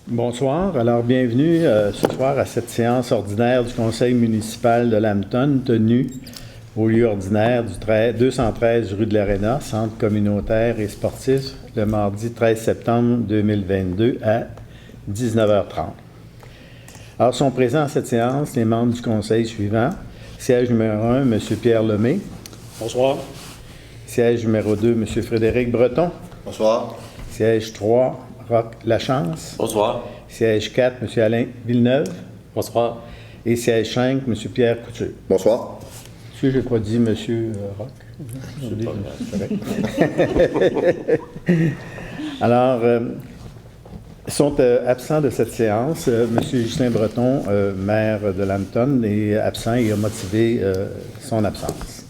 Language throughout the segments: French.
Bonsoir. Alors, bienvenue ce soir à cette séance ordinaire du Conseil municipal de Lambton, tenue au lieu ordinaire du 213 rue de l'Aréna, centre communautaire et sportif, le mardi 13 septembre 2022 à 19h30. Alors, sont présents à cette séance les membres du Conseil suivants. Siège numéro 1, M. Pierre Lemay. Bonsoir. Siège numéro 2, M. Frédéric Breton. Bonsoir. Siège 3, Roch Lachance. Bonsoir. Siège 4, M. Alain Villeneuve. Bonsoir. Et siège 5, M. Pierre Couture. Bonsoir. Est-ce que je n'ai pas dit M. Roch? Alors, sont absents de cette séance. M. Justin Breton, maire de Lambton, est absent et a motivé son absence.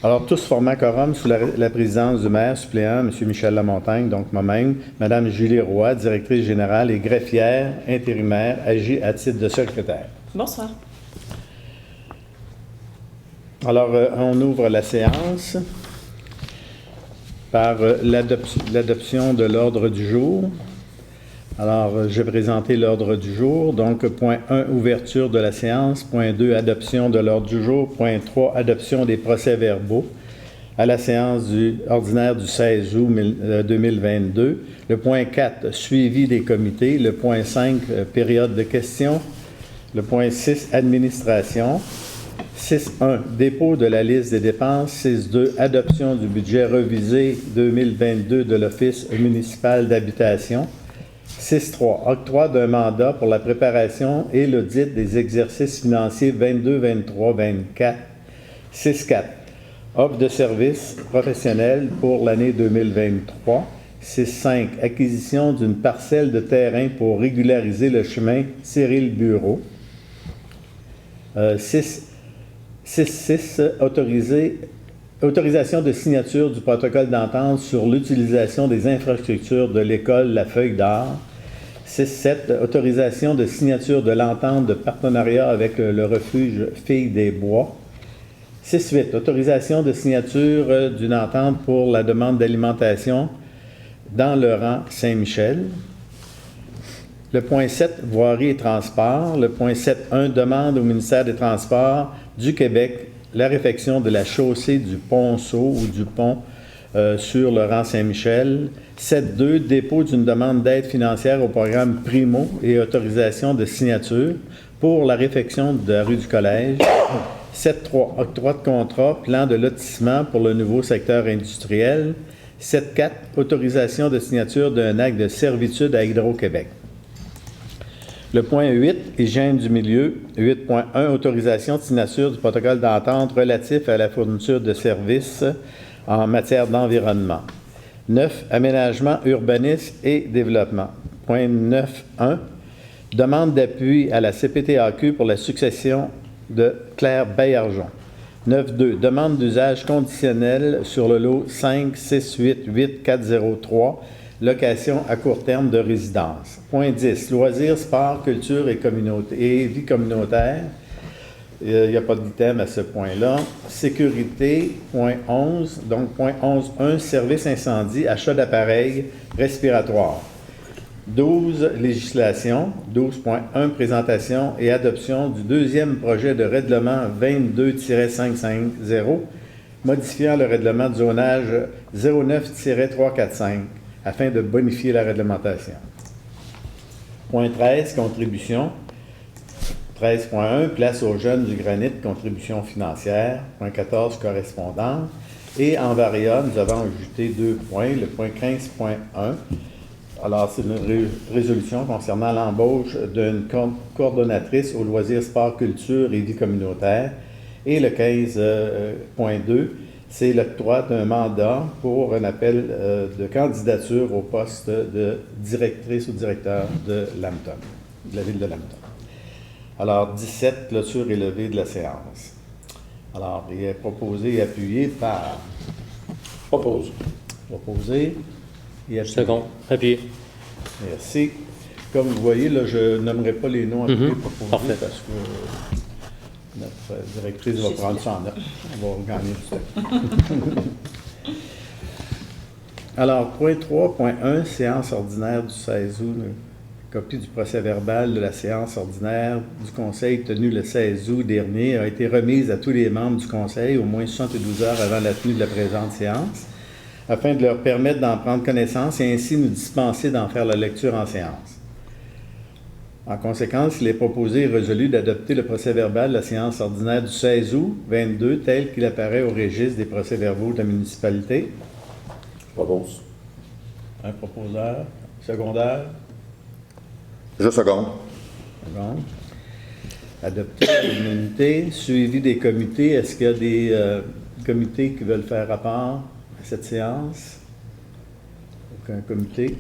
Alors, tous formant quorum sous la présidence du maire suppléant, M. Michel Lamontagne, donc moi-même, Mme Julie Roy, directrice générale et greffière intérimaire, agit à titre de secrétaire. Bonsoir. Alors, on ouvre la séance par l'adoption de l'ordre du jour. Alors, je vais présenter l'ordre du jour. Donc, point 1, ouverture de la séance. Point 2, adoption de l'ordre du jour. Point 3, adoption des procès-verbaux à la séance ordinaire du 16 août 2022. Le point 4, suivi des comités. Le point 5, période de questions. Le point 6, administration. 6.1, dépôt de la liste des dépenses. 6.2, adoption du budget revisé 2022 de l'Office municipal d'habitation. 6.3, octroi d'un mandat pour la préparation et l'audit des exercices financiers 22, 23, 24. 6.4, offre de services professionnels pour l'année 2023. 6.5, acquisition d'une parcelle de terrain pour régulariser le chemin Cyril Bureau. 6.6, autorisation de signature du protocole d'entente sur l'utilisation des infrastructures de l'école La Feuille d'Or. 6.7, autorisation de signature de l'entente de partenariat avec le refuge Filles des Bois. 6.8, autorisation de signature d'une entente pour la demande d'alimentation dans le rang Saint-Michel. Le point 7, voirie et transport. Le point 7.1, demande au ministère des Transports du Québec la réfection de la chaussée du Ponceau ou du pont sur le rang Saint-Michel. 7.2, dépôt d'une demande d'aide financière au programme Primo et autorisation de signature pour la réfection de la rue du Collège. 7.3, octroi de contrat, plan de lotissement pour le nouveau secteur industriel. 7.4, autorisation de signature d'un acte de servitude à Hydro-Québec. Le point 8, hygiène du milieu. 8.1, autorisation de signature du protocole d'entente relatif à la fourniture de services en matière d'environnement. 9, aménagement, urbanisme et développement. Point 9.1, demande d'appui à la CPTAQ pour la succession de Claire Baillargeon. 9.2, demande d'usage conditionnel sur le lot 5688403, location à court terme de résidence. Point 10, loisirs, sport, culture et vie communautaire. Il n'y a pas d'item à ce point-là. Sécurité, point 11. Donc, point 11.1, service incendie, achat d'appareils respiratoires. 12, législation. 12.1, présentation et adoption du deuxième projet de règlement 22-550, modifiant le règlement de zonage 09-345 afin de bonifier la réglementation. Point 13, contribution. 13.1, place aux jeunes du granit, contribution financière. Point 14, correspondance. Et en varia, nous avons ajouté 2 points. Le point 15.1, alors c'est une résolution concernant l'embauche d'une coordonnatrice aux loisirs, sport, culture et vie communautaire. Et le 15.2, c'est l'octroi d'un mandat pour un appel de candidature au poste de directrice ou directeur de Lambton, de la ville de Lambton. Alors, 17, clôture et levée de la séance. Alors, il est proposé et appuyé par... Propose. Proposé et appuyé. Second. Appuyé. Merci. Comme vous voyez, là, je nommerai pas les noms appuyés proposés Parfait. parce que notre directrice va prendre ça en note. On va gagner du temps. Alors, point 3.1, séance ordinaire du 16 août Copie du procès-verbal de la séance ordinaire du Conseil tenue le 16 août dernier a été remise à tous les membres du Conseil au moins 72 heures avant la tenue de la présente séance, afin de leur permettre d'en prendre connaissance et ainsi nous dispenser d'en faire la lecture en séance. En conséquence, il est proposé et résolu d'adopter le procès-verbal de la séance ordinaire du 16 août 22 tel qu'il apparaît au registre des procès-verbaux de la municipalité. Je propose. Un proposeur. Secondaire. Je seconde. Seconde. Adopter à l'unanimité. Suivi des comités. Est-ce qu'il y a des comités qui veulent faire rapport à cette séance? Aucun comité?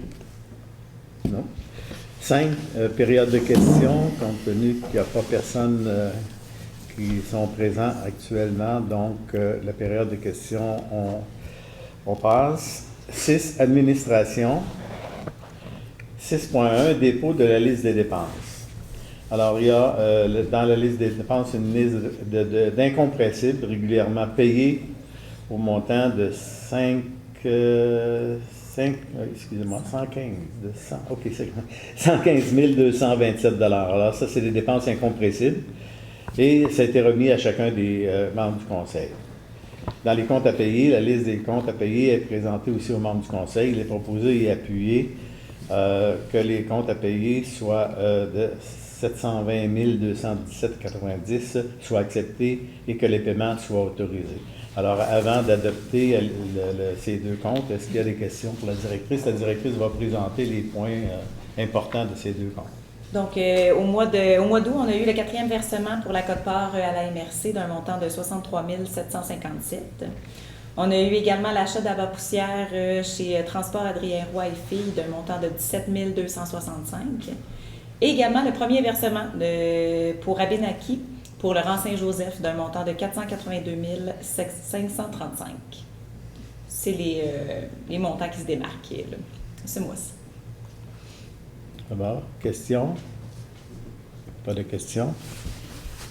Non. 5. Période de questions, compte tenu qu'il n'y a pas personne qui sont présents actuellement. Donc, la période de questions, on passe. 6. Administration. 6.1. Dépôt de la liste des dépenses. Alors, il y a dans la liste des dépenses une liste d'incompressibles régulièrement payés au montant de 115 227 $. Alors, ça, c'est des dépenses incompressibles et ça a été remis à chacun des membres du Conseil. Dans les comptes à payer, la liste des comptes à payer est présentée aussi aux membres du Conseil. Il est proposé et appuyé que les comptes à payer soient de 720 217,90 soient acceptés et que les paiements soient autorisés. Alors, avant d'adopter ces deux comptes, est-ce qu'il y a des questions pour la directrice? La directrice va présenter les points importants de ces deux comptes. Donc, au mois d'août, on a eu le 4e versement pour la quote-part à la MRC d'un montant de 63 757. On a eu également l'achat d'Ava-Poussière chez Transport Adrien Roy et Filles d'un montant de 17 265. Et également le premier versement pour Abénaki pour le rang Saint-Joseph d'un montant de 482 535. C'est les montants qui se démarquaient là, ce mois-ci. D'abord, questions? Pas de questions?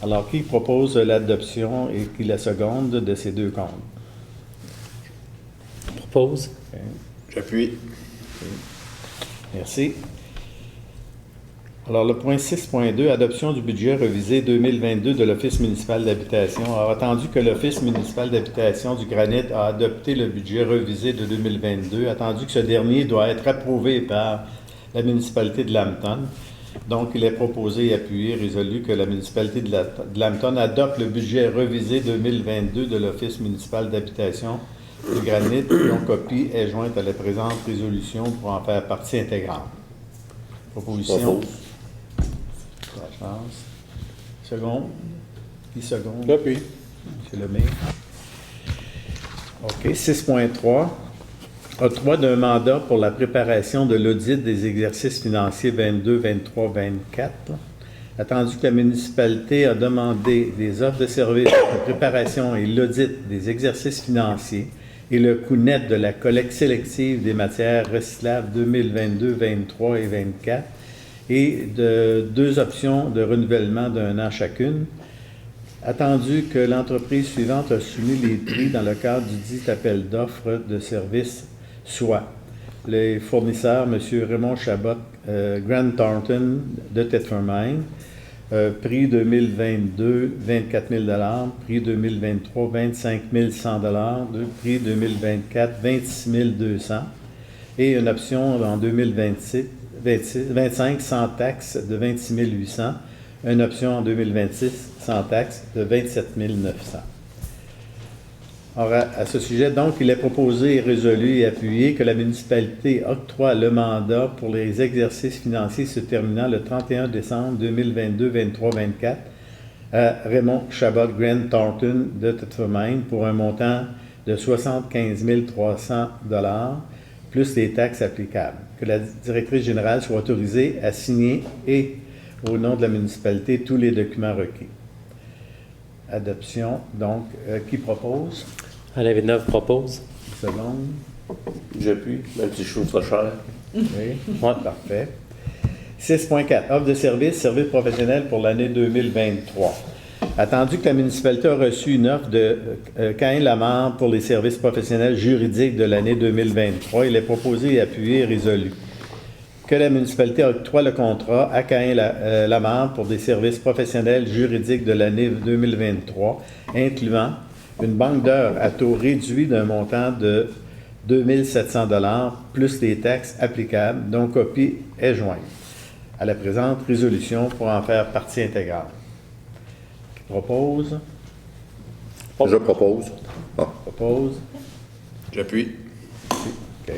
Alors, qui propose l'adoption et qui la seconde de ces deux comptes? Je propose. Okay. J'appuie. Okay. Merci. Alors, le point 6.2, adoption du budget revisé 2022 de l'Office municipal d'habitation. Alors, attendu que l'Office municipal d'habitation du Granit a adopté le budget revisé de 2022, attendu que ce dernier doit être approuvé par la municipalité de Lambton. Donc, il est proposé et appuyé, résolu que la municipalité de Lambton adopte le budget revisé 2022 de l'Office municipal d'habitation du Granit, dont copie est jointe à la présente résolution pour en faire partie intégrante. Proposition. La chance. Seconde. Qui seconde? J'appuie. M. Lemay. OK. 6.3. Octroi d'un mandat pour la préparation de l'audit des exercices financiers 22, 23, 24. Attendu que la municipalité a demandé des offres de services de préparation et l'audit des exercices financiers et le coût net de la collecte sélective des matières recyclables 2022, 23 et 24 et de 2 options de renouvellement d'1 an chacune. Attendu que l'entreprise suivante a soumis les prix dans le cadre du dit appel d'offres de services, soit les fournisseurs, M. Raymond Chabot, Grant Thornton de Tetford-Mine, prix 2022, 24 000 $, prix 2023, 25 100 $, prix 2024, 26 200 et une option en 2025 sans taxe de 26 800, une option en 2026 sans taxe de 27 900. Or, à ce sujet, donc, il est proposé et résolu et appuyé que la municipalité octroie le mandat pour les exercices financiers se terminant le 31 décembre 2022, 23, 24 à Raymond Chabot Grant Thornton de Tetford-Mine pour un montant de 75 300 $ plus les taxes applicables. Que la directrice générale soit autorisée à signer et, au nom de la municipalité, tous les documents requis. Adoption. Donc, qui propose? Alain Villeneuve propose. Une seconde. J'appuie, même si je trouve ça cher. Oui. Ouais, parfait. 6.4. Offre de services professionnels pour l'année 2023. Attendu que la municipalité a reçu une offre de Cain Lamar pour les services professionnels juridiques de l'année 2023, il est proposé et appuyé et résolu que la municipalité octroie le contrat à Caïn-Lamarre pour des services professionnels juridiques de l'année 2023, incluant une banque d'heures à taux réduit d'un montant de 2 700 $ plus les taxes applicables, dont copie est jointe à la présente résolution pour en faire partie intégrale. Qui propose? Je propose. Ah. Propose? J'appuie. OK.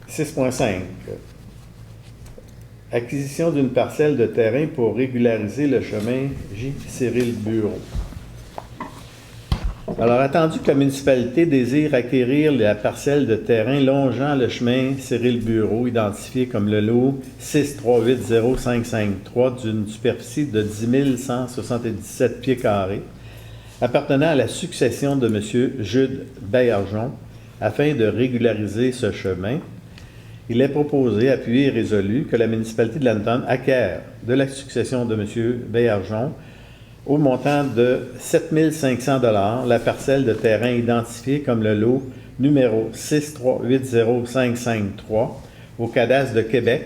6.5. Acquisition d'une parcelle de terrain pour régulariser le chemin J. Cyril Bureau. Alors, attendu que la municipalité désire acquérir la parcelle de terrain longeant le chemin Cyril Bureau, identifié comme le lot 6380553 d'une superficie de 10 177 pieds carrés, appartenant à la succession de M. Jude Baillargeon, afin de régulariser ce chemin, il est proposé, appuyé et résolu, que la municipalité de Lambton acquiert de la succession de M. Baillargeon au montant de 7 500 $ la parcelle de terrain identifiée comme le lot numéro 6380553 au cadastre de Québec,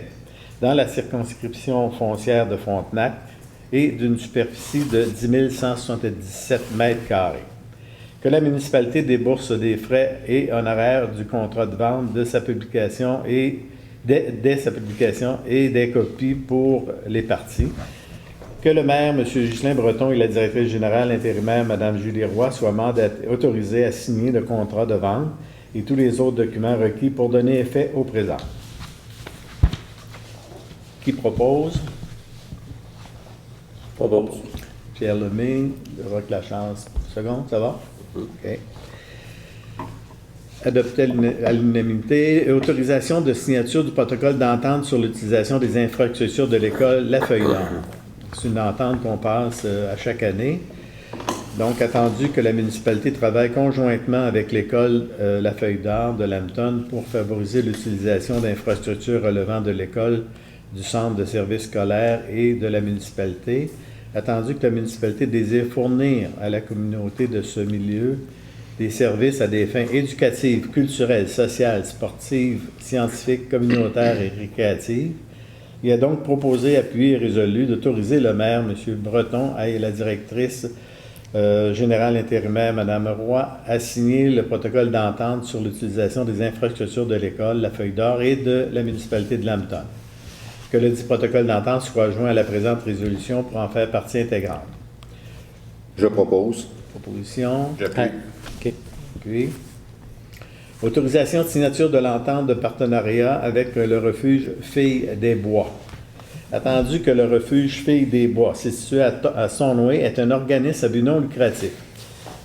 dans la circonscription foncière de Frontenac, et d'une superficie de 10 177 mètres carrés. Que la municipalité débourse des frais et honoraires du contrat de vente de sa publication et dès sa publication et des copies pour les parties. Que le maire, M. Ghislain Breton, et la directrice générale intérimaire, Mme Julie Roy, soient autorisés à signer le contrat de vente et tous les autres documents requis pour donner effet au présent. Qui propose? Propose. Pierre Lemay, Roch Lachance. Seconde, ça va? OK. Adopté à l'unanimité. Autorisation de signature du protocole d'entente sur l'utilisation des infrastructures de l'école La Feuille d'Or. C'est une entente qu'on passe à chaque année. Donc, attendu que la municipalité travaille conjointement avec l'école La Feuille d'Or de Lambton pour favoriser l'utilisation d'infrastructures relevant de l'école, du centre de services scolaires et de la municipalité, attendu que la municipalité désire fournir à la communauté de ce milieu des services à des fins éducatives, culturelles, sociales, sportives, scientifiques, communautaires et récréatives. Il a donc proposé, appuyé et résolu d'autoriser le maire, M. Breton, et la directrice générale intérimaire, Mme Roy, à signer le protocole d'entente sur l'utilisation des infrastructures de l'école, La Feuille d'Or et de la municipalité de Lambton. Que le dit protocole d'entente soit joint à la présente résolution pour en faire partie intégrante. Je propose. Proposition. J'appuie. OK. Puis, autorisation de signature de l'entente de partenariat avec le refuge Filles des Bois. Attendu que le refuge Filles des Bois, situé à Sonway, est un organisme à but non lucratif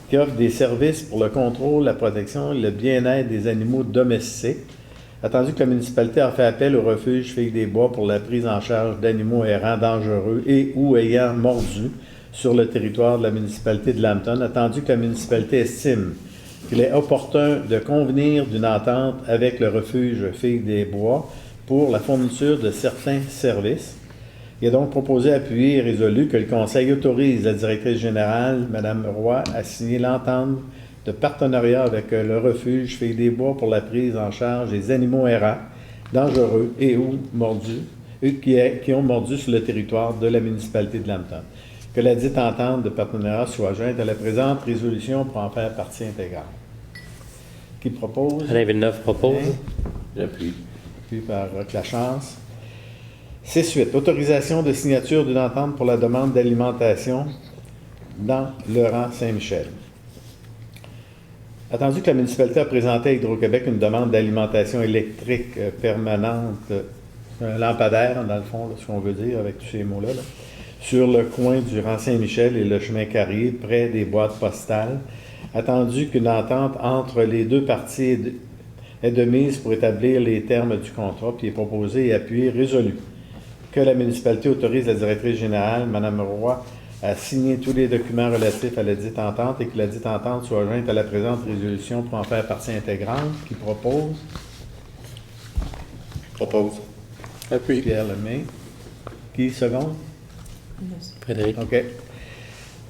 qui offre des services pour le contrôle, la protection et le bien-être des animaux domestiques. Attendu que la municipalité a fait appel au refuge Filles des Bois pour la prise en charge d'animaux errants dangereux et ou ayant mordu sur le territoire de la municipalité de Lambton, attendu que la municipalité estime qu'il est opportun de convenir d'une entente avec le refuge Filles des Bois pour la fourniture de certains services. Il est donc proposé, appuyé et résolu que le Conseil autorise la directrice générale, Mme Roy, à signer l'entente de partenariat avec le refuge Filles des Bois pour la prise en charge des animaux errants, dangereux et ou mordus, qui ont mordu sur le territoire de la municipalité de Lambton. Que la dite entente de partenariat soit jointe à la présente résolution pour en faire partie intégrale. Qui propose? Alain Villeneuve propose. J'appuie. Puis par Roch Lachance. C8. Autorisation de signature d'une entente pour la demande d'alimentation dans le rang Saint-Michel. Attendu que la municipalité a présenté à Hydro-Québec une demande d'alimentation électrique permanente, un lampadaire, dans le fond, là, ce qu'on veut dire avec tous ces mots-là, là, sur le coin du rang Saint-Michel et le chemin Carrier, près des boîtes postales. Attendu qu'une entente entre les deux parties est de mise pour établir les termes du contrat, puis est proposé et appuyé résolu. Que la municipalité autorise la directrice générale, Mme Roy, à signer tous les documents relatifs à la dite entente et que la dite entente soit jointe à la présente résolution pour en faire partie intégrante. Qui propose? Propose. Appuie. Pierre Lemay. Qui seconde? Frédéric. OK.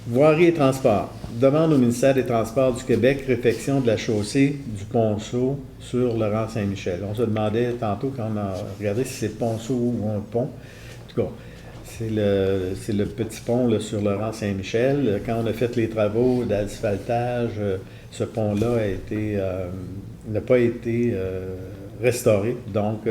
Voirie et transport. Demande au ministère des Transports du Québec réfection de la chaussée du Ponceau sur Laurent Saint-Michel. On se demandait tantôt quand on a regardé si c'est Ponceau ou un pont. En tout cas, c'est le petit pont là, sur Laurent Saint-Michel. Quand on a fait les travaux d'asphaltage, ce pont-là n'a pas été restauré. Donc,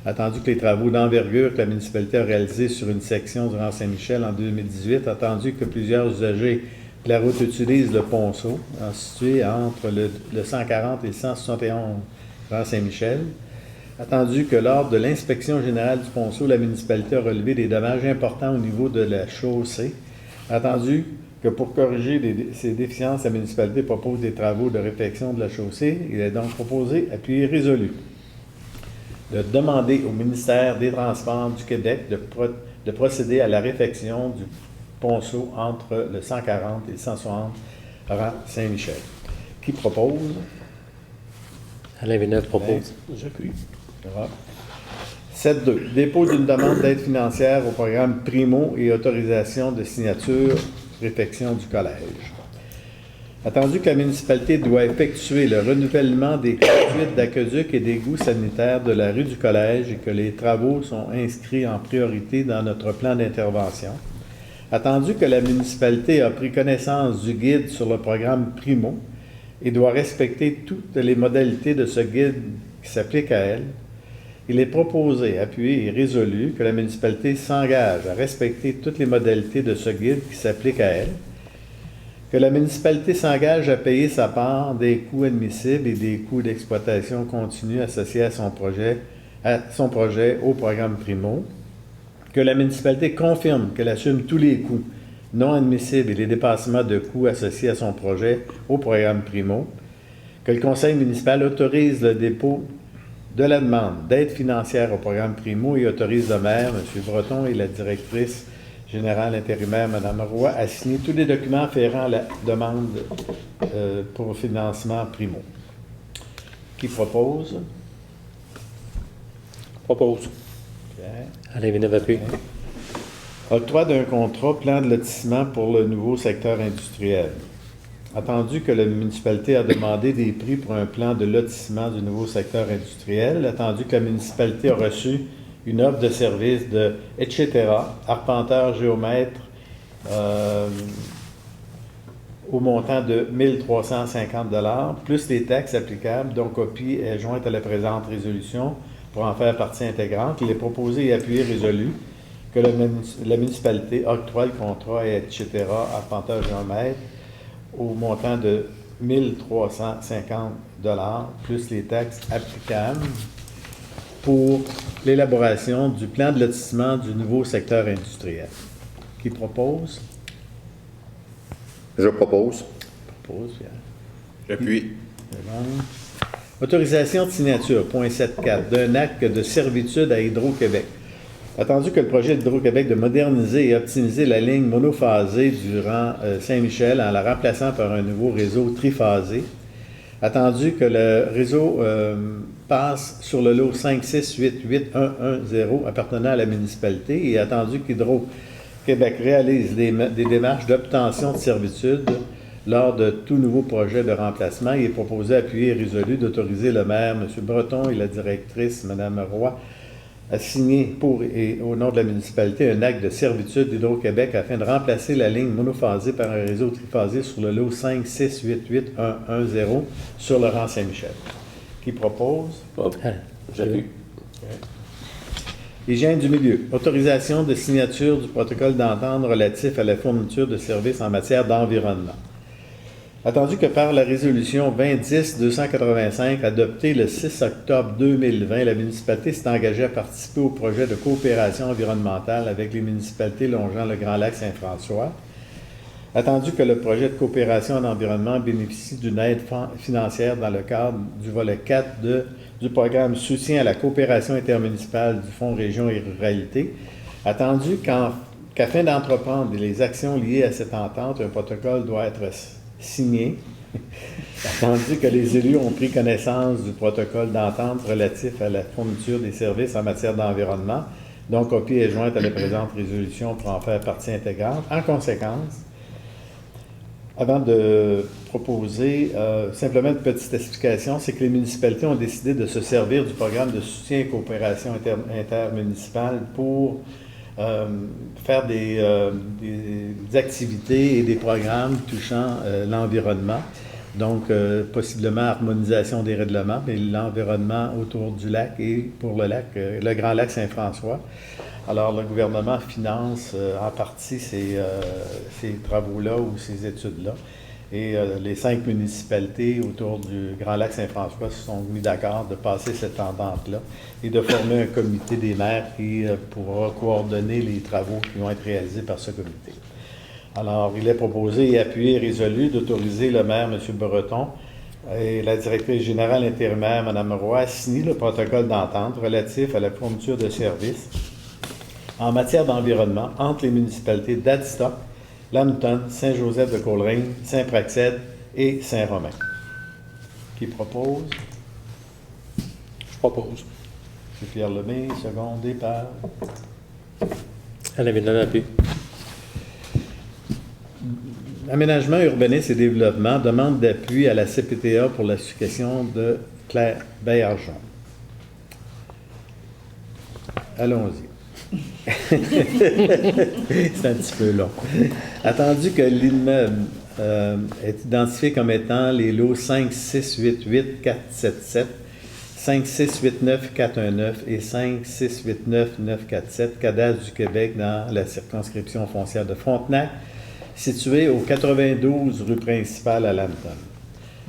attendu que les travaux d'envergure que la municipalité a réalisés sur une section du Laurent Saint-Michel en 2018, attendu que plusieurs usagers de la route utilisent le Ponceau, situé entre le 140 et le 171 Laurent Saint-Michel. Attendu que lors de l'inspection générale du Ponceau, la municipalité a relevé des dommages importants au niveau de la chaussée. Attendu que pour corriger ces déficiences, la municipalité propose des travaux de réfection de la chaussée. Il est donc proposé, appuyé résolu, de demander au ministère des Transports du Québec de procéder à la réfection du Ponceau entre le 140 et le 160 rang Saint-Michel. Qui propose? Alain Villeneuve propose. J'appuie. 7.2. Dépôt d'une demande d'aide financière au programme Primo et autorisation de signature réfection du collège. Attendu que la municipalité doit effectuer le renouvellement des conduites d'aqueduc et d'égouts sanitaires de la rue du collège et que les travaux sont inscrits en priorité dans notre plan d'intervention. Attendu que la municipalité a pris connaissance du guide sur le programme Primo et doit respecter toutes les modalités de ce guide qui s'appliquent à elle, il est proposé, appuyé et résolu que la municipalité s'engage à respecter toutes les modalités de ce guide qui s'applique à elle, que la municipalité s'engage à payer sa part des coûts admissibles et des coûts d'exploitation continue associés à son projet au programme Primo, que la municipalité confirme qu'elle assume tous les coûts non admissibles et les dépassements de coûts associés à son projet au programme Primo, que le conseil municipal autorise le dépôt de la demande d'aide financière au programme Primo et autorise le maire, M. Breton, et la directrice générale intérimaire, Mme Roy, à signer tous les documents afférents à la demande pour financement Primo. Qui propose? Propose. Okay. Alain Villeneuve appuie. Octroi d'un contrat plan de lotissement pour le nouveau secteur industriel. Attendu que la municipalité a demandé des prix pour un plan de lotissement du nouveau secteur industriel, attendu que la municipalité a reçu une offre de service de etc., arpenteur géomètre, au montant de 1 350 $, plus les taxes applicables, dont copie est jointe à la présente résolution pour en faire partie intégrante. Il est proposé et appuyé résolu que la municipalité octroie le contrat et etc., arpenteur géomètre, au montant de 1 350 $, plus les taxes applicables, pour l'élaboration du plan de lotissement du nouveau secteur industriel. Qui propose? Je propose. Propose, Pierre. J'appuie. Autorisation de signature, point 7.4, d'un acte de servitude à Hydro-Québec. Attendu que le projet d'Hydro-Québec de moderniser et optimiser la ligne monophasée du rang Saint-Michel en la remplaçant par un nouveau réseau triphasé, attendu que le réseau passe sur le lot 5688110 appartenant à la municipalité et attendu qu'Hydro-Québec réalise des démarches d'obtention de servitude lors de tout nouveau projet de remplacement, il est proposé, appuyé et résolu d'autoriser le maire, M. Breton, et la directrice, Mme Roy, à signer pour et au nom de la municipalité un acte de servitude d'Hydro-Québec afin de remplacer la ligne monophasée par un réseau triphasé sur le lot 5688110 sur le rang Saint-Michel. Qui propose? J'appuie. Hygiène du milieu. Autorisation de signature du protocole d'entente relatif à la fourniture de services en matière d'environnement. Attendu que par la résolution 2010-285 adoptée le 6 octobre 2020, la municipalité s'est engagée à participer au projet de coopération environnementale avec les municipalités longeant le Grand Lac Saint-François. Attendu que le projet de coopération en environnement bénéficie d'une aide financière dans le cadre du volet 4 du programme Soutien à la coopération intermunicipale du Fonds Région et Ruralité. Attendu qu'afin d'entreprendre les actions liées à cette entente, un protocole doit être signé, attendu que les élus ont pris connaissance du protocole d'entente relatif à la fourniture des services en matière d'environnement, dont copie est jointe à la présente résolution pour en faire partie intégrante. En conséquence, Avant de proposer, simplement une petite explication, c'est que les municipalités ont décidé de se servir du programme de soutien et coopération intermunicipale pour faire des activités et des programmes touchant l'environnement. Donc, possiblement harmonisation des règlements, mais l'environnement autour du lac et pour le lac, le Grand Lac Saint-François. Alors, le gouvernement finance en partie ces travaux-là ou ces études-là. Et les 5 municipalités autour du Grand Lac Saint-François se sont mis d'accord de passer cette entente-là et de former un comité des maires qui pourra coordonner les travaux qui vont être réalisés par ce comité. Alors, il est proposé et appuyé et résolu d'autoriser le maire, M. Breton, et la directrice générale intérimaire, Mme Roy, à signer le protocole d'entente relatif à la fourniture de services en matière d'environnement entre les municipalités d'Adstock, Lambton, Saint-Joseph-de-Coleraine, Saint-Praxède et Saint-Romain. Qui propose? Je propose. M. Pierre Lemay, secondé par... Alain Villeneuve appuie. Aménagement, urbanisme et développement demande d'appui à la CPTA pour la succession de Claire Baillargeon. Allons-y. C'est un petit peu long. Attendu que l'immeuble est identifié comme étant les lots 5, 6, 8, 8, 4, 7, 7, 5, 6, 8, 9, 4, 1, 9 et 5, 6, 8, 9, 9, 4, 7, cadastre du Québec dans la circonscription foncière de Frontenac, située au 92 rue principale à Lambton.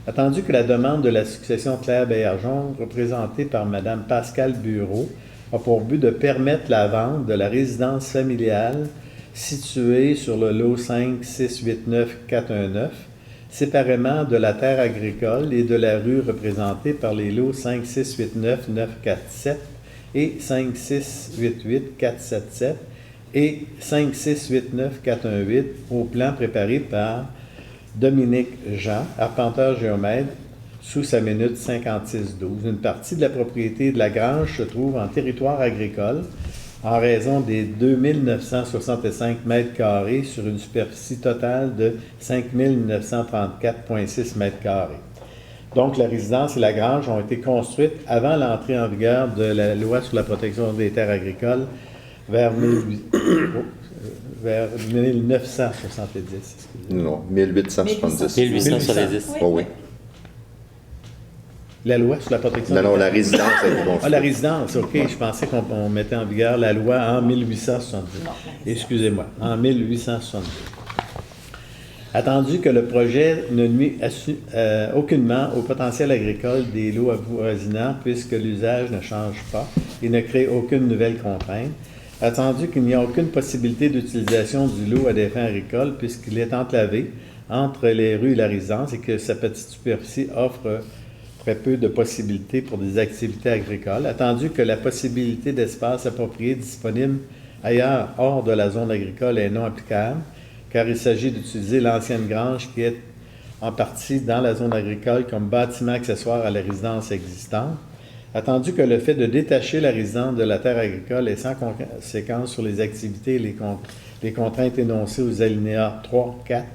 Attendu que la demande de la succession Claire Baillargeon, représentée par Mme Pascale Bureau, a pour but de permettre la vente de la résidence familiale située sur le lot 5, 6, 8, 9, 4, 1, 9, séparément de la terre agricole et de la rue représentée par les lots 5, 6, 8, 9, 9, 4, 7 et 5, 6, 8, 8, 4, 7, 7 et 5, 6, 8, 9, 4, 1, 8 au plan préparé par Dominique Jean, arpenteur géomètre, sous sa minute 56-12. Une partie de la propriété de la grange se trouve en territoire agricole en raison des 2965 mètres carrés sur une superficie totale de 5934,6 mètres carrés. Donc, la résidence et la grange ont été construites avant l'entrée en vigueur de la loi sur la protection des terres agricoles vers 1970. Excusez. Non, 1870. 1870. Oh, oui. La loi sur la protection Non, des non, terres. la résidence a été construite. Ah, la résidence, OK. Je pensais qu'on mettait en vigueur la loi en 1870. Non, la résidence. Excusez-moi, en 1870. Attendu que le projet ne nuit aucunement au potentiel agricole des lots avoisinants puisque l'usage ne change pas et ne crée aucune nouvelle contrainte. Attendu qu'il n'y a aucune possibilité d'utilisation du lot à des fins agricoles puisqu'il est enclavé entre les rues et la résidence et que sa petite superficie offre très peu de possibilités pour des activités agricoles, attendu que la possibilité d'espace approprié disponible ailleurs hors de la zone agricole est non applicable, car il s'agit d'utiliser l'ancienne grange qui est en partie dans la zone agricole comme bâtiment accessoire à la résidence existante, attendu que le fait de détacher la résidence de la terre agricole est sans conséquence sur les activités et les contraintes énoncées aux alinéas 3, 4,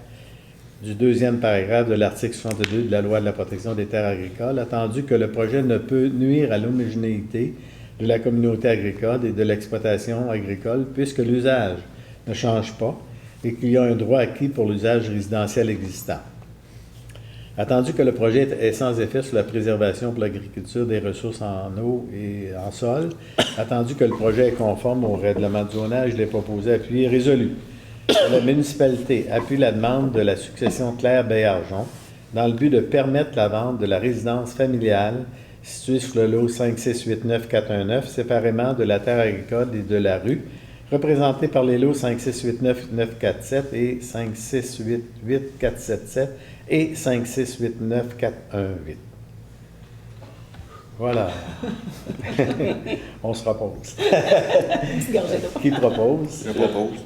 du deuxième paragraphe de l'article 62 de la Loi de la protection des terres agricoles, attendu que le projet ne peut nuire à l'homogénéité de la communauté agricole et de l'exploitation agricole puisque l'usage ne change pas et qu'il y a un droit acquis pour l'usage résidentiel existant. Attendu que le projet est sans effet sur la préservation pour l'agriculture des ressources en eau et en sol, attendu que le projet est conforme au règlement de zonage, il est proposé, appuyé, résolu. La municipalité appuie la demande de la succession Claire Baillargeon dans le but de permettre la vente de la résidence familiale située sur le lot 5689419 séparément de la terre agricole et de la rue, représentée par les lots 5689947 et 5688477 et 5689418. Voilà. On se repose. Petite gorgée d'eau. Qui propose? Je propose.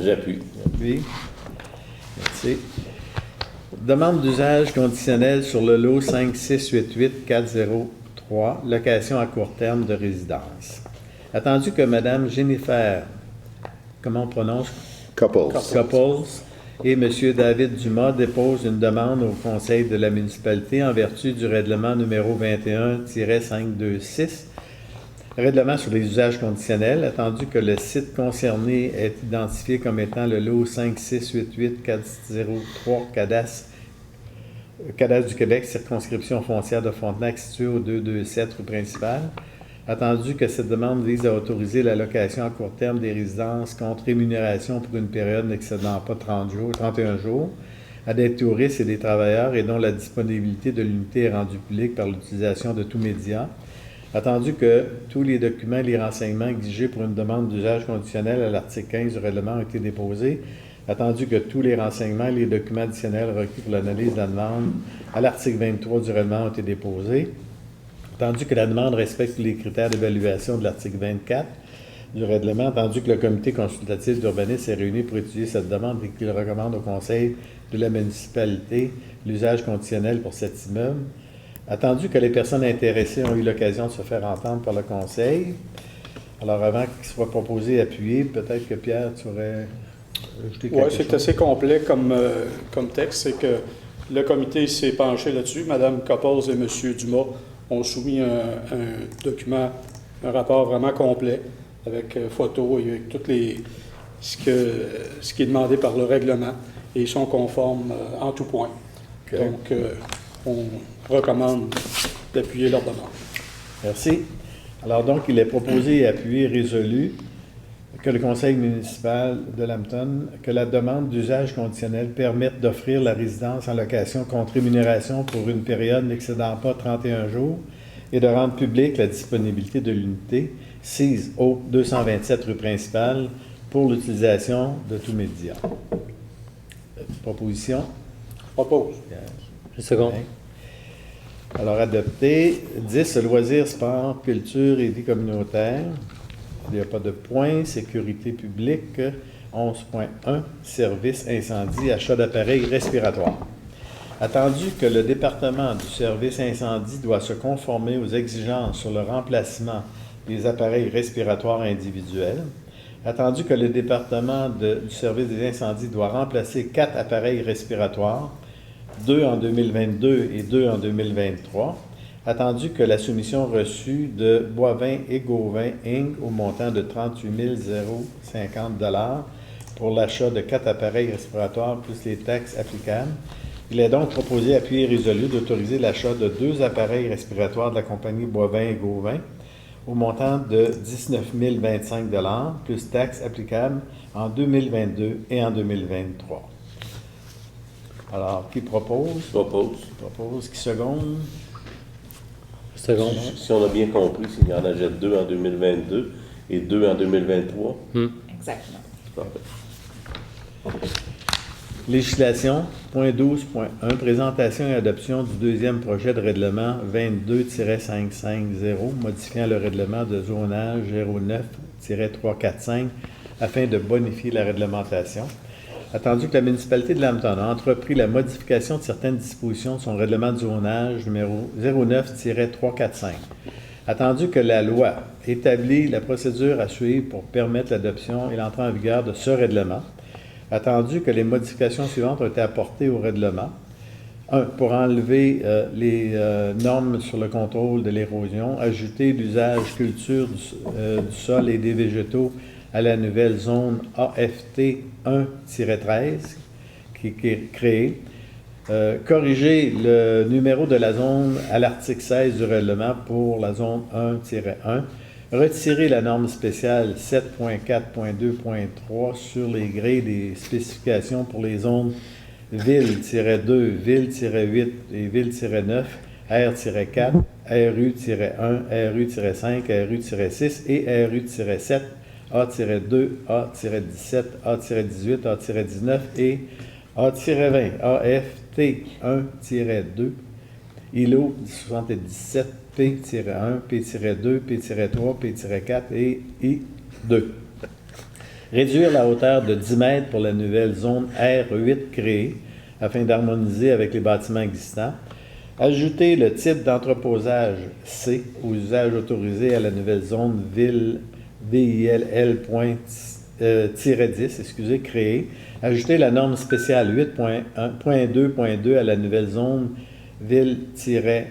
J'appuie. J'appuie. Merci. Demande d'usage conditionnel sur le lot 5688403, location à court terme de résidence. Attendu que Mme Jennifer, comment on prononce? Couples. Couples, et M. David Dumas dépose une demande au Conseil de la municipalité en vertu du règlement numéro 21-526, règlement sur les usages conditionnels, attendu que le site concerné est identifié comme étant le lot 5688403 Cadastre du Québec, circonscription foncière de Frontenac située au 227 rue principale. Attendu que cette demande vise à autoriser la location à court terme des résidences contre rémunération pour une période n'excédant pas 31 jours à des touristes et des travailleurs et dont la disponibilité de l'unité est rendue publique par l'utilisation de tous médias. Attendu que tous les documents et les renseignements exigés pour une demande d'usage conditionnel à l'article 15 du règlement ont été déposés. Attendu que tous les renseignements et les documents additionnels requis pour l'analyse de la demande à l'article 23 du règlement ont été déposés. Attendu que la demande respecte les critères d'évaluation de l'article 24 du règlement, attendu que le comité consultatif d'urbanisme est réuni pour étudier cette demande et qu'il recommande au conseil de la municipalité l'usage conditionnel pour cet immeuble, attendu que les personnes intéressées ont eu l'occasion de se faire entendre par le conseil. Alors, avant qu'il soit proposé et appuyé, peut-être que Pierre, tu aurais ajouté quelque chose. Oui, c'est assez complet comme texte. C'est que le comité s'est penché là-dessus. Mme Coppels et M. Dumas ont soumis un document, un rapport vraiment complet avec photos et avec ce qui est demandé par le règlement et ils sont conformes en tout point. Okay. Donc, on recommande d'appuyer leur demande. Merci. Alors donc, il est proposé et appuyé résolu que le conseil municipal de Lambton, que la demande d'usage conditionnel permette d'offrir la résidence en location contre rémunération pour une période n'excédant pas 31 jours et de rendre publique la disponibilité de l'unité 6 au 227 rue principale pour l'utilisation de tous médias. Proposition? Propose. Une seconde. Alors, adopté. 10, loisirs, sport, culture et vie communautaire. Il n'y a pas de point. Sécurité publique. 11.1, service incendie, achat d'appareils respiratoires. Attendu que le département du service incendie doit se conformer aux exigences sur le remplacement des appareils respiratoires individuels, attendu que le département du service des incendies doit remplacer 4 appareils respiratoires, 2 en 2022 et 2 en 2023, attendu que la soumission reçue de Boivin et Gauvin Inc. au montant de 38 050 $ pour l'achat de 4 appareils respiratoires plus les taxes applicables. Il est donc proposé, appuyé et résolu, d'autoriser l'achat de 2 appareils respiratoires de la compagnie Boivin et Gauvin au montant de 19 025 $ plus taxes applicables en 2022 et en 2023. Alors, qui propose? Propose. Propose. Qui seconde? Seconde. Si on a bien compris, s'il y en achète 2 en 2022 et 2 en 2023. Exactement. Parfait. Législation, point 12.1, présentation et adoption du deuxième projet de règlement 22-550, modifiant le règlement de zonage 09-345 afin de bonifier la réglementation. Attendu que la municipalité de Lambton a entrepris la modification de certaines dispositions de son règlement de zonage numéro 09-345. Attendu que la loi établit la procédure à suivre pour permettre l'adoption et l'entrée en vigueur de ce règlement. Attendu que les modifications suivantes ont été apportées au règlement. 1. Pour enlever les normes sur le contrôle de l'érosion, ajouter l'usage culture du sol et des végétaux à la nouvelle zone AFT 1-13 qui est créée. Corriger le numéro de la zone à l'article 16 du règlement pour la zone 1-1. Retirer la norme spéciale 7.4.2.3 sur les grilles des spécifications pour les zones ville-2, ville-8 et ville-9, R-4, RU-1, RU-5, RU-6 et RU-7, A-2, A-17, A-18, A-19 et A-20, AFT 1-2, ILO 77, P-1, P-2, P-3, P-4 et I-2. Réduire la hauteur de 10 mètres pour la nouvelle zone R8 créée afin d'harmoniser avec les bâtiments existants. Ajouter le type d'entreposage C aux usages autorisés à la nouvelle zone ville VILL 10, créée. Ajouter la norme spéciale 8.1.2.2 à la nouvelle zone ville-10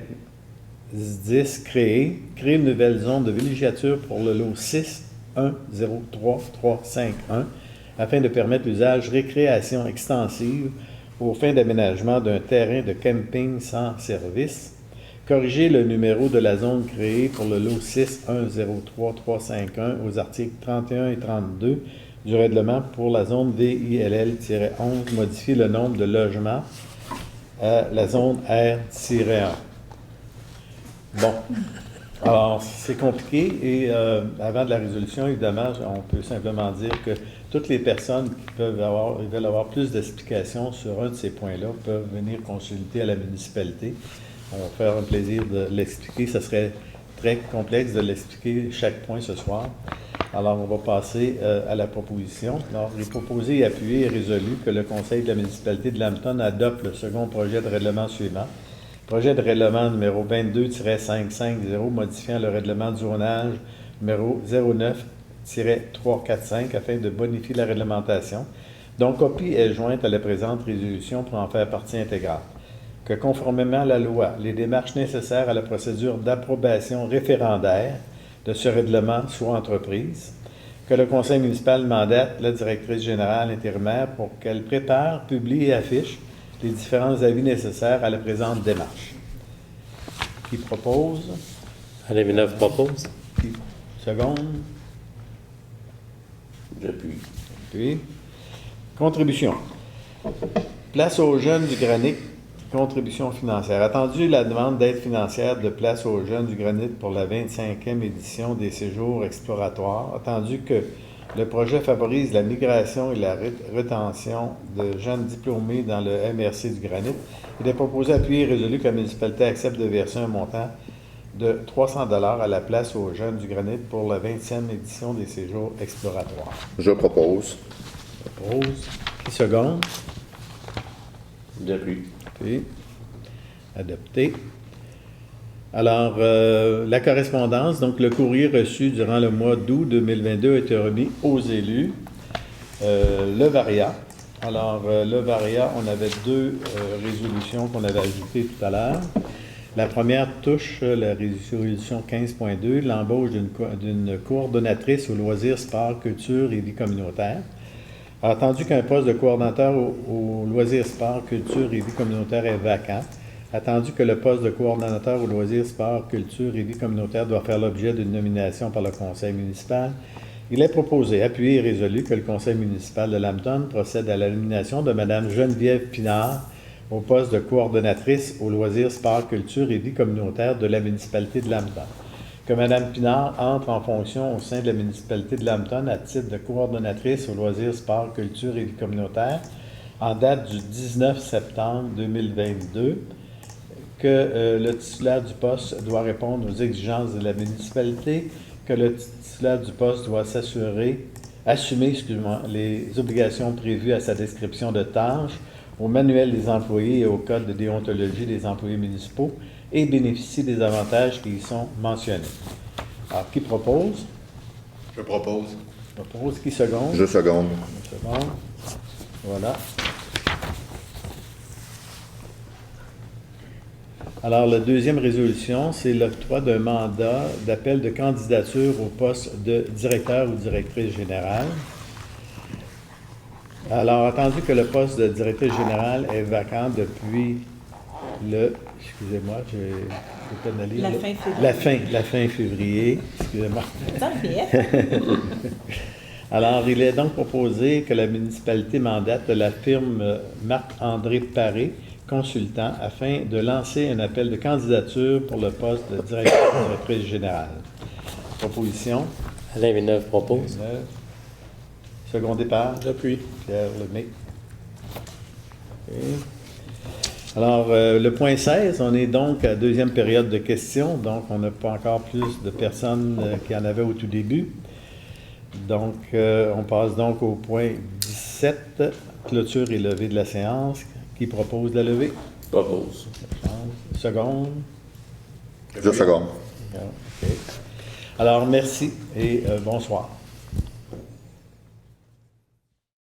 créée. Créer une nouvelle zone de villégiature pour le lot 6.1.0.3.3.5.1 afin de permettre l'usage récréation extensive aux fins d'aménagement d'un terrain de camping sans service. Corriger le numéro de la zone créée pour le lot 6.1.0.3.3.5.1 aux articles 31 et 32 du règlement pour la zone VILL-11. Modifier le nombre de logements à la zone R-1. Bon. Alors, c'est compliqué et avant de la résolution, évidemment, on peut simplement dire que toutes les personnes qui veulent avoir plus d'explications sur un de ces points-là peuvent venir consulter à la municipalité. On va faire un plaisir de l'expliquer. Ce serait très complexe de l'expliquer chaque point ce soir. Alors, on va passer à la proposition. Alors, il est proposé, appuyé et résolu que le Conseil de la municipalité de Lambton adopte le second projet de règlement suivant. Projet de règlement numéro 22-550 modifiant le règlement du zonage numéro 09-345 afin de bonifier la réglementation, dont copie est jointe à la présente résolution pour en faire partie intégrale. Que conformément à la loi, les démarches nécessaires à la procédure d'approbation référendaire de ce règlement soient entreprises. Que le conseil municipal mandate la directrice générale intérimaire pour qu'elle prépare, publie et affiche les différents avis nécessaires à la présente démarche. Qui propose? Alain Villeneuve propose. Qui seconde? J'appuie. Puis, contribution. Place aux jeunes du granit, contribution financière. Attendu la demande d'aide financière de Place aux jeunes du granit pour la 25e édition des séjours exploratoires. Attendu que le projet favorise la migration et la rétention de jeunes diplômés dans le MRC du granit. Il est proposé, appuyé et résolu que la municipalité accepte de verser un montant de 300 $ à la Place aux jeunes du granit pour la 20e édition des séjours exploratoires. Je propose. Propose. Qui seconde? J'appuie. Puis, adopté. Alors, la correspondance, donc le courrier reçu durant le mois d'août 2022 a été remis aux élus. Le VARIA. Alors, le VARIA, on avait deux résolutions qu'on avait ajoutées tout à l'heure. La première touche la résolution 15.2, l'embauche d'une coordonnatrice aux loisirs, sport, culture et vie communautaire. Attendu qu'un poste de coordonnateur aux loisirs, sport, culture et vie communautaire est vacant, attendu que le poste de coordonnateur aux loisirs, sport, culture et vie communautaire doit faire l'objet d'une nomination par le conseil municipal, il est proposé, appuyé et résolu que le conseil municipal de Lambton procède à la nomination de Mme Geneviève Pinard au poste de coordonnatrice aux loisirs, sport, culture et vie communautaire de la municipalité de Lambton. Que Mme Pinard entre en fonction au sein de la municipalité de Lambton à titre de coordonnatrice aux loisirs, sport, culture et vie communautaire en date du 19 septembre 2022, que le titulaire du poste doit répondre aux exigences de la municipalité, que le titulaire du poste doit assumer les obligations prévues à sa description de tâches, au manuel des employés et au code de déontologie des employés municipaux et bénéficier des avantages qui y sont mentionnés. Alors, qui propose? Je propose. Je propose. Qui seconde? Je seconde. Je seconde. Voilà. Alors, la deuxième résolution, c'est l'octroi d'un mandat d'appel de candidature au poste de directeur ou directrice générale. Alors, attendu que le poste de directrice générale est vacant depuis excusez-moi, j'ai peine à lire. La fin février. La fin février, excusez-moi. Ça le fait. Alors, il est donc proposé que la municipalité mandate la firme Marc-André Paré, consultant, afin de lancer un appel de candidature pour le poste de directeur ou directrice générale. Proposition. Alain Villeneuve propose. Second départ. J'appuie. Pierre Lemay. Okay. Alors, le point 16, on est donc à deuxième période de questions, donc on n'a pas encore plus de personnes qu'il y en avait au tout début. Donc, on passe donc au point 17, clôture et levée de la séance. Qui propose la levée? Propose. Seconde? Je seconde. Okay. Alors, merci et bonsoir.